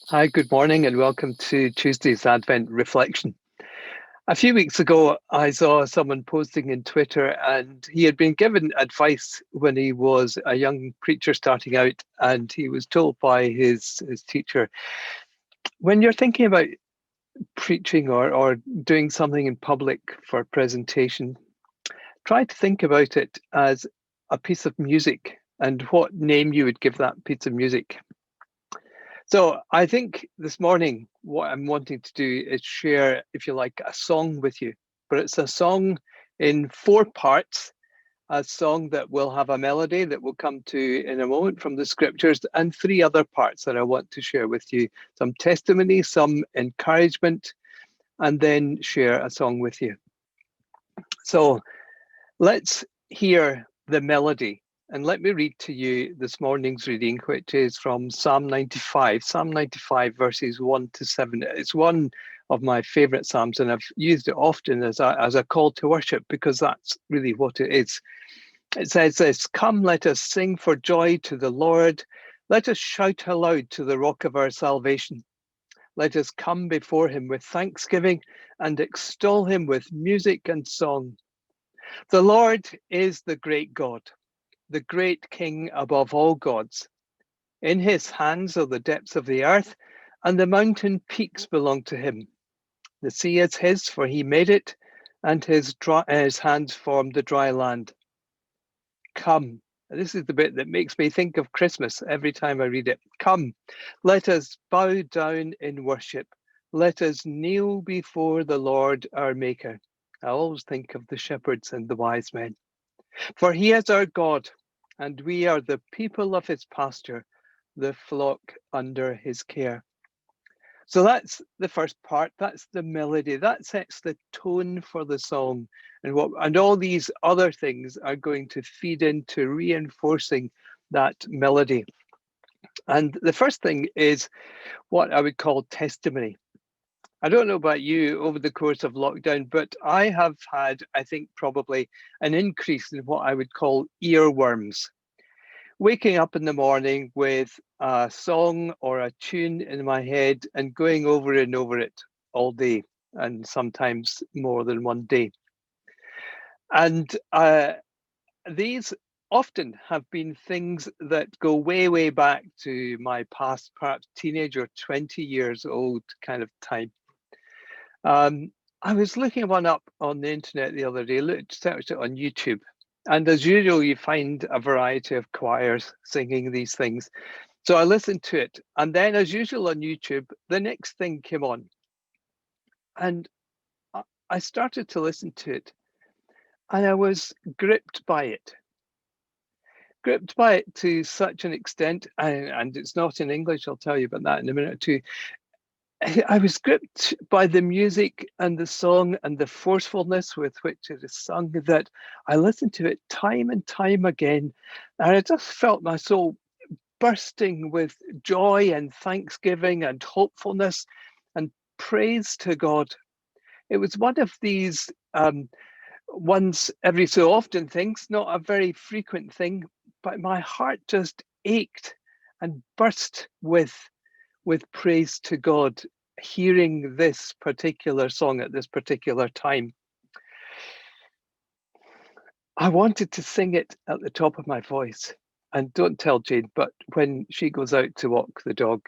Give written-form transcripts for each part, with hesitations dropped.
Hi, good morning, and welcome to Tuesday's Advent Reflection. A few weeks ago, I saw someone posting in Twitter, and he had been given advice when he was a young preacher starting out, and he was told by his teacher, when you're thinking about preaching or doing something in public for presentation, try to think about it as a piece of music and what name you would give that piece of music. So I think this morning, what I'm wanting to do is share, if you like, a song with you. But it's a song in four parts, a song that will have a melody that we'll come to in a moment from the scriptures, and three other parts that I want to share with you: some testimony, some encouragement, and then share a song with you. So let's hear the melody. And let me read to you this morning's reading, which is from Psalm 95, Psalm 95, verses 1 to 7. It's one of my favorite Psalms, and I've used it often as a call to worship because that's really what it is. It says this: "Come, let us sing for joy to the Lord. Let us shout aloud to the rock of our salvation. Let us come before him with thanksgiving and extol him with music and song. The Lord is the great God, the great King above all gods. In his hands are the depths of the earth, and the mountain peaks belong to him. The sea is his, for he made it, and his hands formed the dry land. Come." This is the bit that makes me think of Christmas every time I read it. "Come, let us bow down in worship. Let us kneel before the Lord our Maker." I always think of the shepherds and the wise men. "For he is our God, and we are the people of his pasture, the flock under his care." So that's the first part. That's the melody. That sets the tone for the song. And all these other things are going to feed into reinforcing that melody. And the first thing is what I would call testimony. I don't know about you over the course of lockdown, but I have had, I think, probably an increase in what I would call earworms. Waking up in the morning with a song or a tune in my head and going over and over it all day, and sometimes more than one day. And these often have been things that go way, way back to my past, perhaps teenage or 20 years old kind of time. I was looking one up on the internet the other day, searched it on YouTube. And as usual, you find a variety of choirs singing these things. So I listened to it. And then, as usual on YouTube, the next thing came on. And I started to listen to it. And I was gripped by it. Gripped by it to such an extent, and it's not in English, I'll tell you about that in a minute or two. I was gripped by the music and the song and the forcefulness with which it is sung that I listened to it time and time again. And I just felt my soul bursting with joy and thanksgiving and hopefulness and praise to God. It was one of these once every so often things, not a very frequent thing, but my heart just ached and burst with praise to God, hearing this particular song at this particular time. I wanted to sing it at the top of my voice. And don't tell Jane, but when she goes out to walk the dog,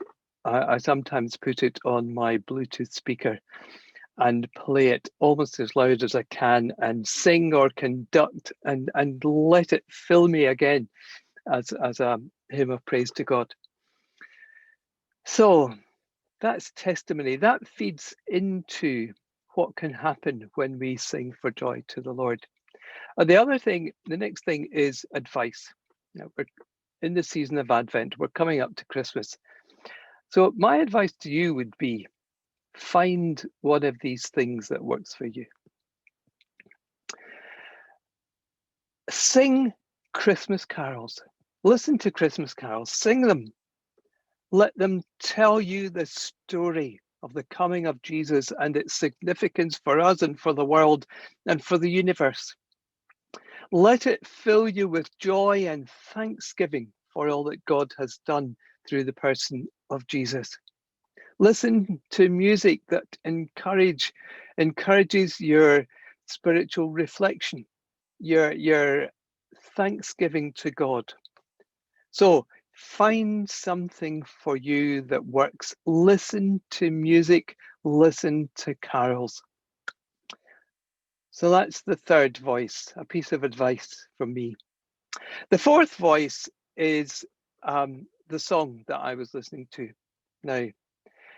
I sometimes put it on my Bluetooth speaker and play it almost as loud as I can and sing or conduct and let it fill me again as a hymn of praise to God. So that's testimony. That feeds into what can happen when we sing for joy to the Lord. The next thing is advice. Now, we're in the season of Advent. We're coming up to Christmas. So my advice to you would be find one of these things that works for you. Sing Christmas carols. Listen to Christmas carols. Sing them. Let them tell you the story of the coming of Jesus and its significance for us and for the world and for the universe. Let it fill you with joy and thanksgiving for all that God has done through the person of Jesus. Listen to music that encourages your spiritual reflection, your thanksgiving to God. So find something for you that works. Listen to music, listen to carols. So that's the third voice, a piece of advice from me. The fourth voice is the song that I was listening to. Now,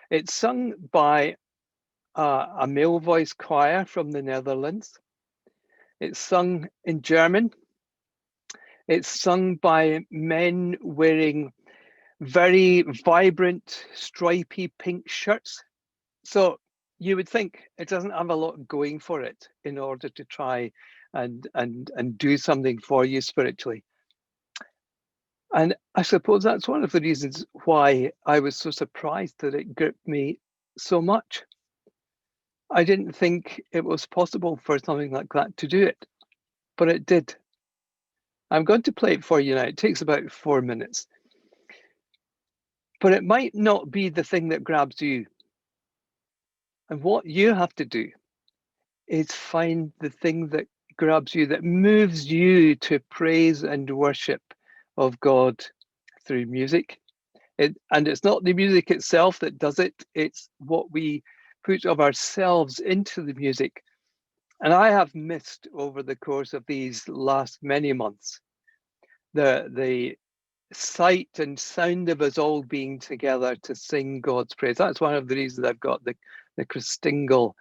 it's sung by a male voice choir from the Netherlands. It's sung in German. It's sung by men wearing very vibrant, stripy pink shirts. So you would think it doesn't have a lot going for it in order to try and do something for you spiritually. And I suppose that's one of the reasons why I was so surprised that it gripped me so much. I didn't think it was possible for something like that to do it, but it did. I'm going to play it for you now. It takes about 4 minutes. But it might not be the thing that grabs you. And what you have to do is find the thing that grabs you, that moves you to praise and worship of God through music. And it's not the music itself that does it, it's what we put of ourselves into the music. And I have missed over the course of these last many months the sight and sound of us all being together to sing God's praise. That's one of the reasons I've got the Christingle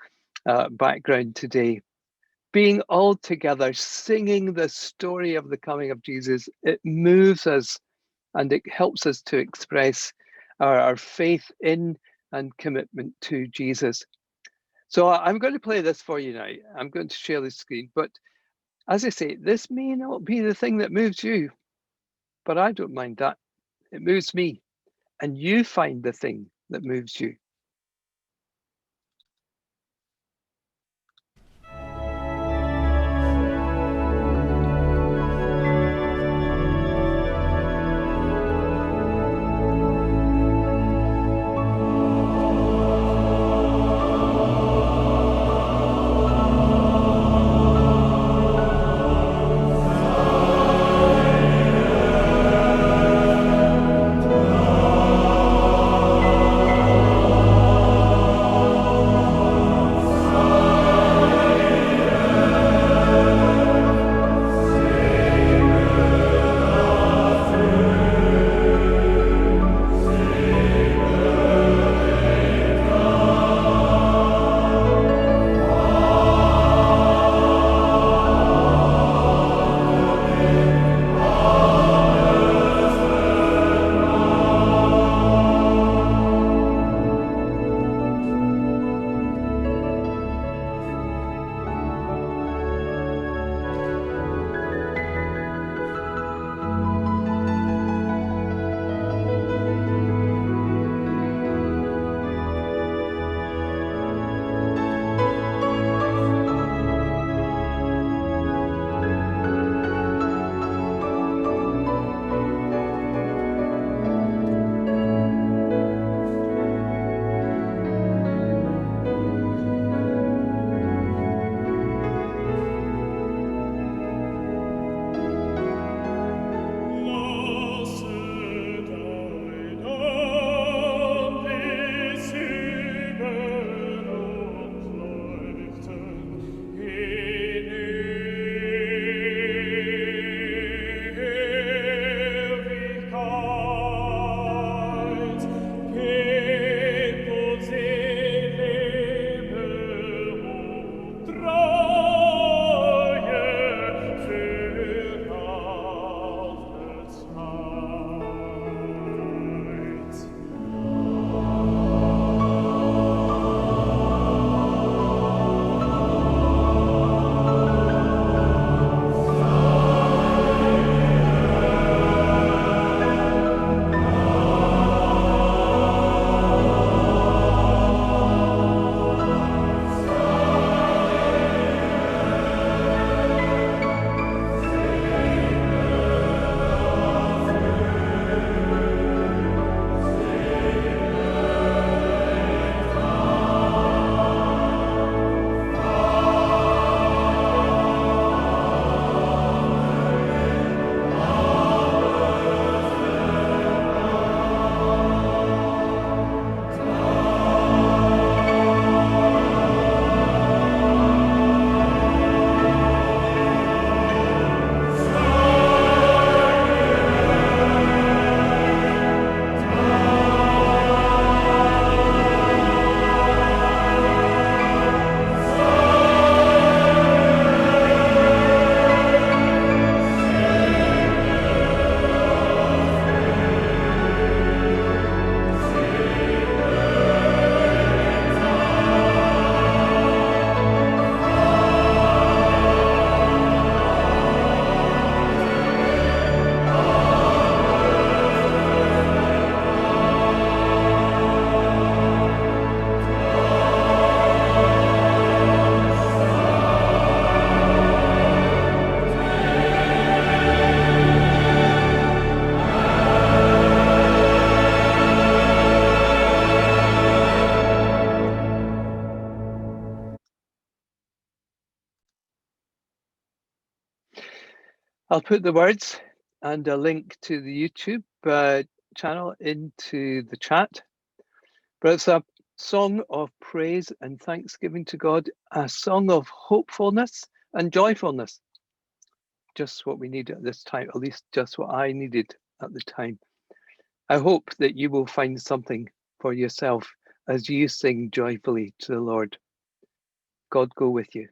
background today. Being all together, singing the story of the coming of Jesus, it moves us and it helps us to express our faith in and commitment to Jesus. So I'm going to play this for you now. I'm going to share the screen. But as I say, this may not be the thing that moves you, but I don't mind that. It moves me. And you find the thing that moves you. I'll put the words and a link to the YouTube channel into the chat. But it's a song of praise and thanksgiving to God, a song of hopefulness and joyfulness. Just what we need at this time, at least just what I needed at the time. I hope that you will find something for yourself as you sing joyfully to the Lord. God go with you.